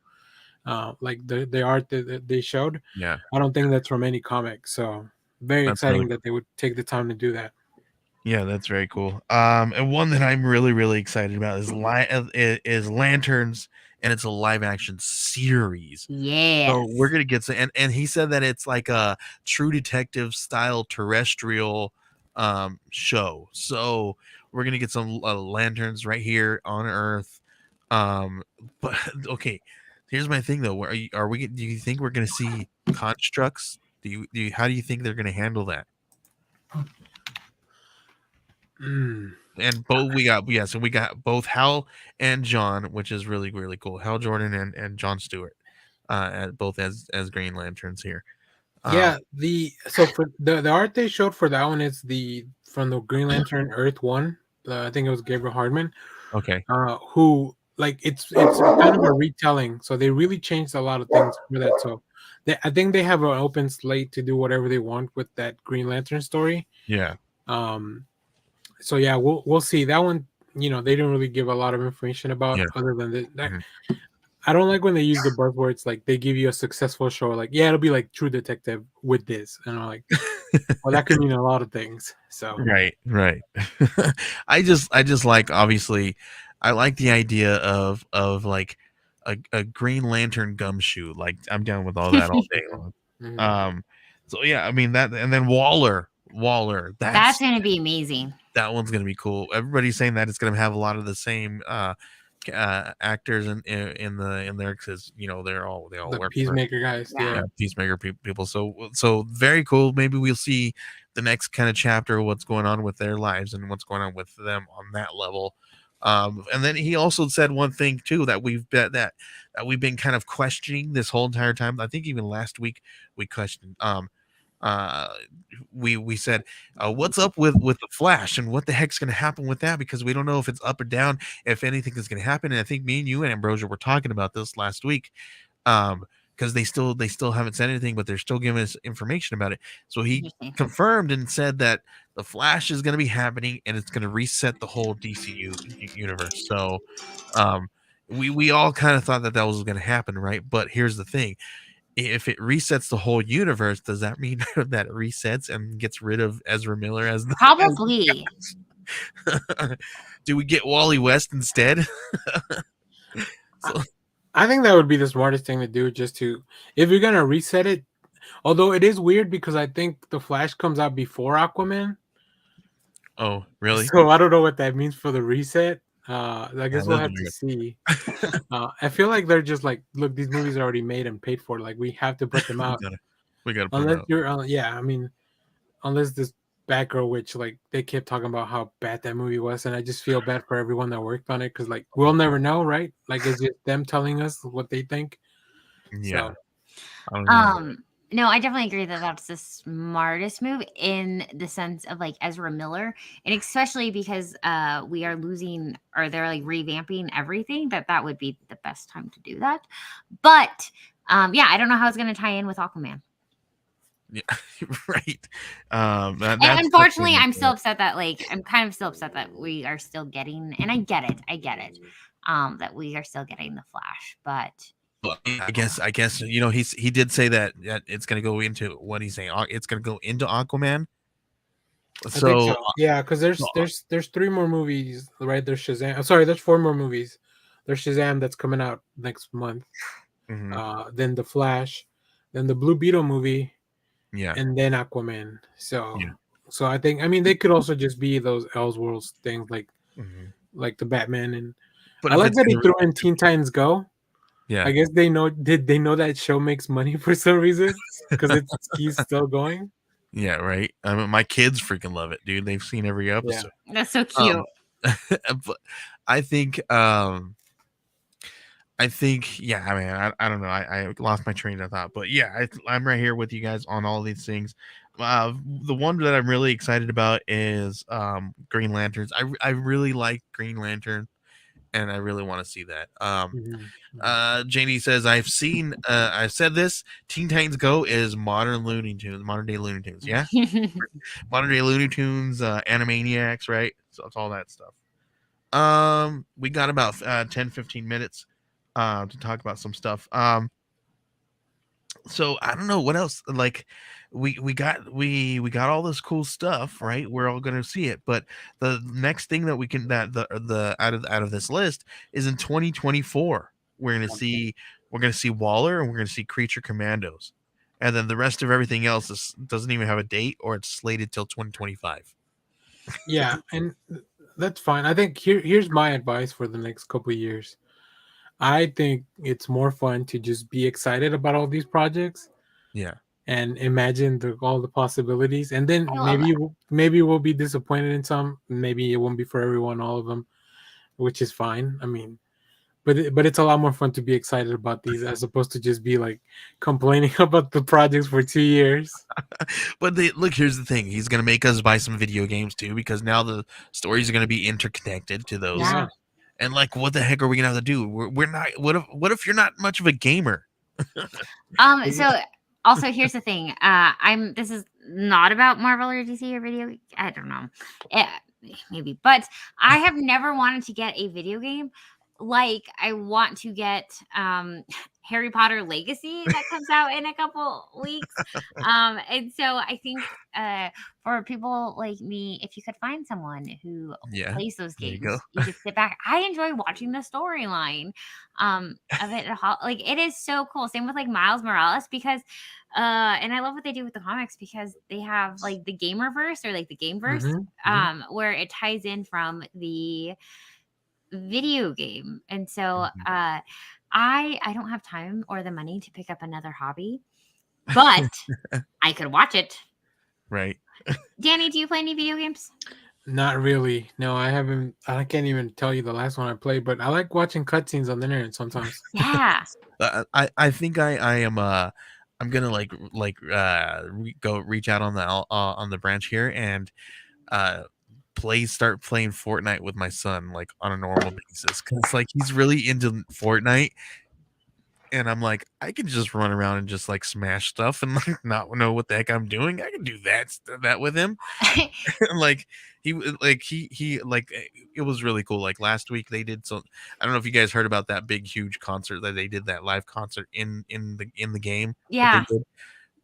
Like the art that they showed. I don't think that's from any comic, so very exciting that they would take the time to do that. That's very cool. And one that I'm really, really excited about is Lanterns, and it's a live action series. So we're gonna get some, and he said that it's like a True Detective style terrestrial show. So we're gonna get some Lanterns right here on Earth. But okay, here's my thing though. Do you think we're gonna see constructs? How do you think they're gonna handle that? And both we got both Hal and John, which is really really cool. Hal Jordan and John Stewart, both as Green Lanterns here. Yeah, so for the art they showed for that one is from the Green Lantern Earth one. I think it was Gabriel Hardman. Okay. Who like it's kind of a retelling, so they really changed a lot of things for that. So I think they have an open slate to do whatever they want with that Green Lantern story. Yeah. So yeah, we'll see that one. They didn't really give a lot of information about other than that. Mm-hmm. I don't like when they use the buzzwords like they give you a successful show, like it'll be like True Detective with this, and I'm like, well, that could mean a lot of things. So right. I just like, obviously, I like the idea of like a Green Lantern gumshoe. Like I'm down with all that all day long. Mm-hmm. So yeah, I mean that, and then Waller. That's going to be amazing. That one's going to be cool. Everybody's saying that it's going to have a lot of the same actors in there, because they all the work Peacemaker guys, Peacemaker people. So very cool. Maybe we'll see the next kind of chapter, what's going on with their lives and what's going on with them on that level. And then he also said one thing too that we've been kind of questioning this whole entire time. I think even last week we questioned. We said, what's up with the Flash, and what the heck's going to happen with that, because we don't know if it's up or down, if anything is going to happen. And I think me and you and Ambrosia were talking about this last week, because they still haven't said anything, but they're still giving us information about it. So he confirmed and said that the Flash is going to be happening, and it's going to reset the whole DCU universe. So we all kind of thought that was going to happen, right? But here's the thing. If it resets the whole universe, does that mean that it resets and gets rid of Ezra Miller as the probably? Do we get Wally West instead? I think that would be the smartest thing to do, if you're gonna reset it. Although it is weird because I think the Flash comes out before Aquaman. Oh, really? So I don't know what that means for the reset. I guess we'll have to see. I feel like they're just like, look, these movies are already made and paid for. Like we have to put them out. we gotta unless you're, I mean, unless this Batgirl, which like they kept talking about how bad that movie was, and I just feel bad for everyone that worked on it because like we'll never know, right? Like it's just them telling us what they think. Yeah. So, no, I definitely agree that that's the smartest move in the sense of like Ezra Miller, and especially because we are losing, or they're like revamping everything. That would be the best time to do that. But yeah, I don't know how it's going to tie in with Aquaman. Yeah, right. And unfortunately, I'm still upset that I'm kind of still upset that we are still getting, and I get it, that we are still getting the Flash, but. I guess he did say that it's going to go into what he's saying. It's going to go into Aquaman. So yeah, because there's 3 more movies, right? There's Shazam. Sorry, there's 4 more movies. There's Shazam that's coming out next month. Mm-hmm. Then the Flash, then the Blue Beetle movie, and then Aquaman. So I think they could also just be those Elseworlds things like the Batman, and I like that he threw in Teen Titans Go. Yeah, I guess they know. Did they know that show makes money for some reason? Because he's still going. Yeah, right. I mean, my kids freaking love it, dude. They've seen every episode. Yeah. That's so cute. But I think, yeah. I mean, I don't know. I lost my train of thought, but yeah, I'm right here with you guys on all these things. The one that I'm really excited about is Green Lanterns. I really like Green Lantern, and I really want to see that. Janie says, I've said this, Teen Titans Go is modern day Looney Tunes. Yeah. Modern day Looney Tunes, Animaniacs, right? So it's all that stuff. We got about 10-15 minutes to talk about some stuff. So I don't know what else. Like we got all this cool stuff, right? We're all gonna see it, but the next thing that we can the out of this list is in 2024. We're gonna see Waller, and we're gonna see Creature Commandos, and then the rest of everything else doesn't even have a date, or it's slated till 2025. Yeah, and that's fine. I think here's my advice for the next couple of years. I think it's more fun to just be excited about all these projects. Yeah. and imagine all the possibilities. And then I love it. maybe we'll be disappointed in some. Maybe it won't be for everyone, all of them, which is fine. I mean, but it's a lot more fun to be excited about these as opposed to just be like complaining about the projects for 2 years. But look, here's the thing: he's gonna make us buy some video games too, because now the stories are gonna be interconnected to those. Yeah. And like, what the heck are we gonna have to do? We're not. What if you're not much of a gamer? So also here's the thing. This is not about Marvel or DC or video. I don't know. Maybe, but I have never wanted to get a video game like I want to get Harry Potter Legacy that comes out in a couple weeks. And so I think for people like me, if you could find someone who plays those games, you could sit back. I enjoy watching the storyline of it. Like, it is so cool. Same with like Miles Morales, because and I love what they do with the comics, because they have like the gamerverse, or like the gameverse, where it ties in from the video game. And so I don't have time or the money to pick up another hobby, but I could watch it. Right. Danny, do you play any video games? Not really. No, I haven't. I can't even tell you the last one I played, but I like watching cutscenes on the internet sometimes. Yeah. I think I am I'm gonna go reach out on the branch here and start playing Fortnite with my son, like, on a normal basis, because like he's really into Fortnite, and I'm like, I can just run around and just like smash stuff and like not know what the heck I'm doing. I can do that with him. Like he it was really cool. Like last week they did some. I don't know if you guys heard about that big huge concert that they did, that live concert in the game. Yeah.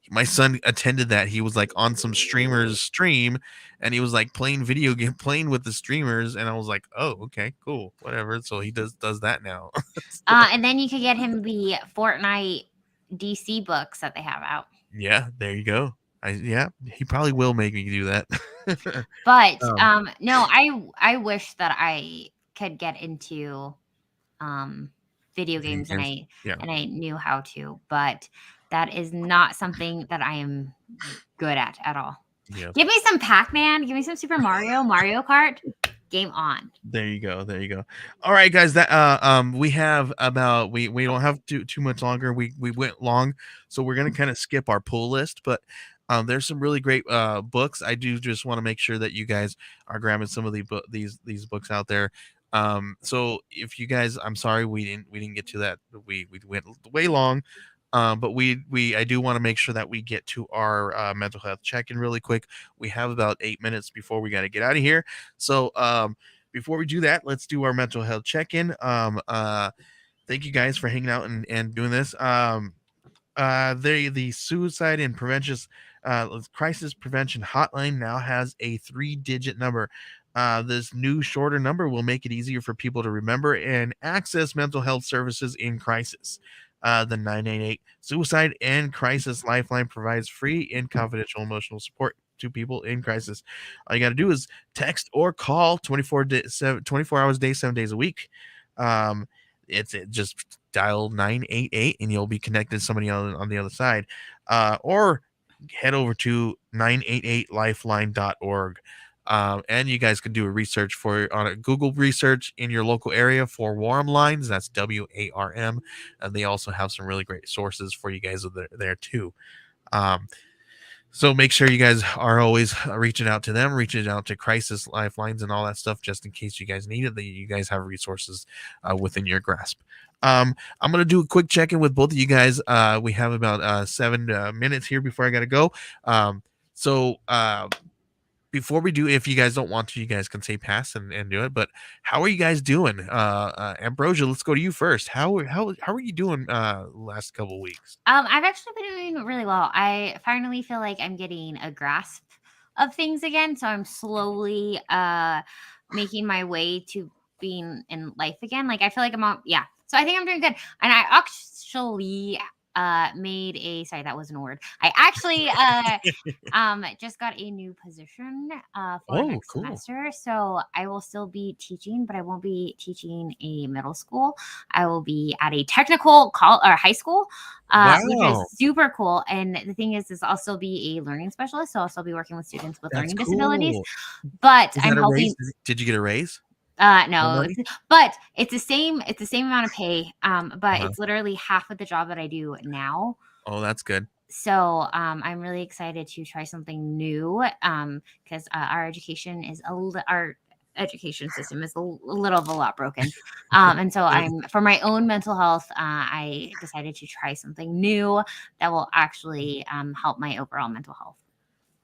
My son attended that. He was like on some streamer's stream, and he was like playing with the streamers, and I was like, oh, okay, cool, whatever. So he does that now. And then you could get him the Fortnite DC books that they have out. Yeah, there you go. He probably will make me do that. But no, I wish that I could get into video games, and I knew how to, but that is not something that I am good at all. Yeah. Give me some Pac-Man, give me some Super Mario Kart. Game on. There you go. All right, guys. That we have about we don't have too much longer. We went long, so we're gonna kind of skip our pull list. But there's some really great books. I do just want to make sure that you guys are grabbing some of these books out there. So if you guys, I'm sorry we didn't get to that. We went way long. But I do want to make sure that we get to our mental health check-in really quick. We have about 8 minutes before we got to get out of here. So before we do that, let's do our mental health check-in. Thank you guys for hanging out and doing this. The suicide and crisis prevention hotline now has a 3-digit number. This new shorter number will make it easier for people to remember and access mental health services in crisis. The 988 Suicide and Crisis Lifeline provides free and confidential emotional support to people in crisis. All you got to do is text or call 24 hours a day, 7 days a week. It just dial 988 and you'll be connected to somebody on the other side. Or head over to 988lifeline.org. And you guys can do a research on a Google research in your local area for warm lines. That's WARM. And they also have some really great sources for you guys there too. So make sure you guys are always reaching out to them, reaching out to crisis lifelines and all that stuff, just in case you guys need it, that you guys have resources within your grasp. I'm going to do a quick check-in with both of you guys. We have about 7 minutes here before I got to go. Before we do, if you guys don't want to, you guys can say pass and do it. But how are you guys doing? Ambrosia, let's go to you first. How are you doing last couple of weeks? I've actually been doing really well. I finally feel like I'm getting a grasp of things again. So I'm slowly making my way to being in life again. Like, I feel like so I think I'm doing good. And I actually sorry, that wasn't a word. I actually just got a new position for next semester. So I will still be teaching, but I won't be teaching a middle school. I will be at a technical high school. which is super cool. And the thing is I'll still be a learning specialist, so I'll still be working with students with learning disabilities. But I'm hoping. Did you get a raise? No, but it's the same amount of pay. But it's literally half of the job that I do now. Oh, that's good. So I'm really excited to try something new because our education system is a little of a lot broken. And so for my own mental health, I decided to try something new that will actually help my overall mental health.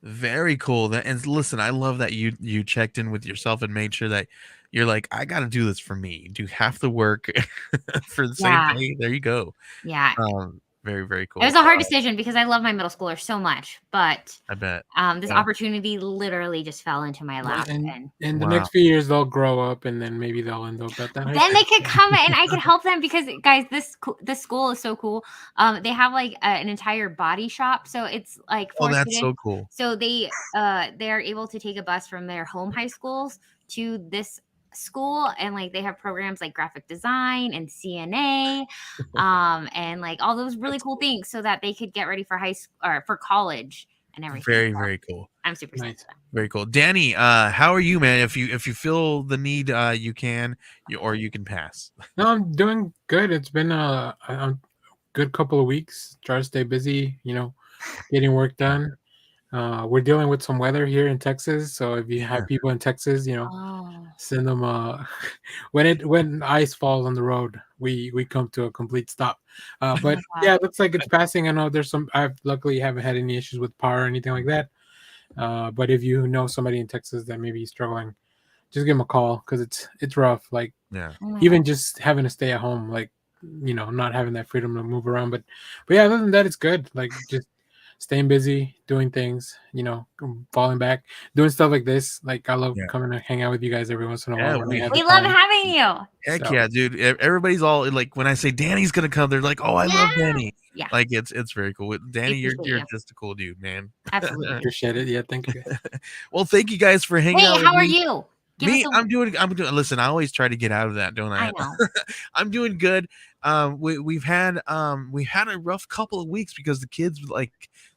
Very cool. And listen, I love that you checked in with yourself and made sure that you're like, I got to do this for me. Do half the work for the same pay. There you go. Yeah. Very, very cool. It was a hard decision because I love my middle schooler so much, but I bet this opportunity literally just fell into my lap. And in the next few years, they'll grow up, and then maybe they'll end up at that. Then they could come and I could help them because, guys, this school is so cool. They have like an entire body shop, so it's like for that's students. So cool. So they are able to take a bus from their home high schools to this school, and like they have programs like graphic design and CNA and like all those really cool things so that they could get ready for high school or for college and everything. Very, very cool. I'm super excited. Very cool. Danny, how are you, man? If you feel the need, you can pass. No, I'm doing good. It's been a good couple of weeks. Try to stay busy, getting work done. We're dealing with some weather here in Texas, so if you have people in Texas, send them. When ice falls on the road, we come to a complete stop. But yeah, it looks like it's passing. I know there's some. I luckily haven't had any issues with power or anything like that. But if you know somebody in Texas that may be struggling, just give them a call because it's rough. Like even just having to stay at home, like not having that freedom to move around. But yeah, other than that, it's good. Like just staying busy, doing things, falling back, doing stuff like this. Like I love coming to hang out with you guys every once in a while. We love having you. Heck yeah, dude. Everybody's all like, when I say Danny's gonna come, they're like, oh, I love Danny. Yeah. Like it's very cool. Danny, you're just a cool dude, man. Absolutely. Appreciate it. Yeah, thank you. Well, thank you guys for hanging out. Hey, how are you? I'm doing. Listen, I always try to get out of that, don't I? I know. I'm doing good. We've had a rough couple of weeks because the kids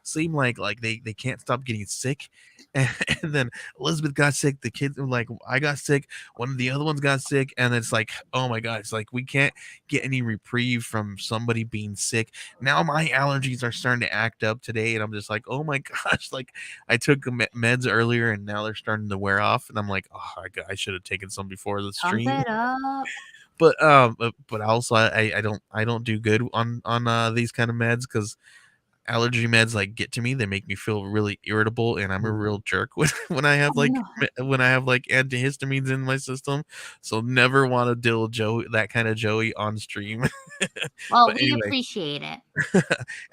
seem like they can't stop getting sick, and then Elizabeth got sick. The kids were like, I got sick. One of the other ones got sick, and it's like, oh my god, it's like we can't get any reprieve from somebody being sick. Now my allergies are starting to act up today, and I'm just like, oh my gosh, like I took meds earlier, and now they're starting to wear off, and I'm like, oh, I should have taken some before the stream. Pump it up. But also I don't do good on these kind of meds because allergy meds like get to me. They make me feel really irritable, and I'm a real jerk when I have antihistamines in my system. So never want to deal with that kind of Joey on stream. Well, we appreciate it.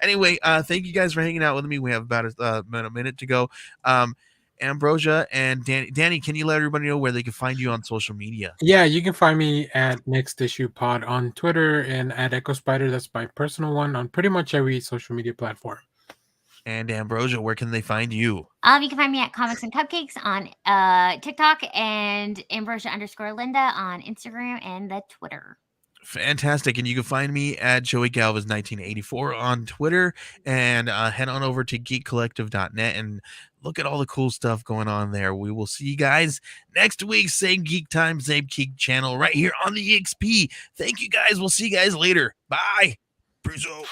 Anyway, thank you guys for hanging out with me. We have about a minute to go. Ambrosia and Danny, can you let everybody know where they can find you on social media? Yeah, you can find me at Next Issue Pod on Twitter and at Echo Spider. That's my personal one on pretty much every social media platform. And Ambrosia, where can they find you? You can find me at Comics and Cupcakes on TikTok and Ambrosia_Linda on Instagram and the Twitter. Fantastic. And you can find me at Joey Galvez 1984 on Twitter, and head on over to geekcollective.net and look at all the cool stuff going on there. We will see you guys next week. Same Geek Time, same Geek Channel right here on the EXP. Thank you guys. We'll see you guys later. Bye. Peace out.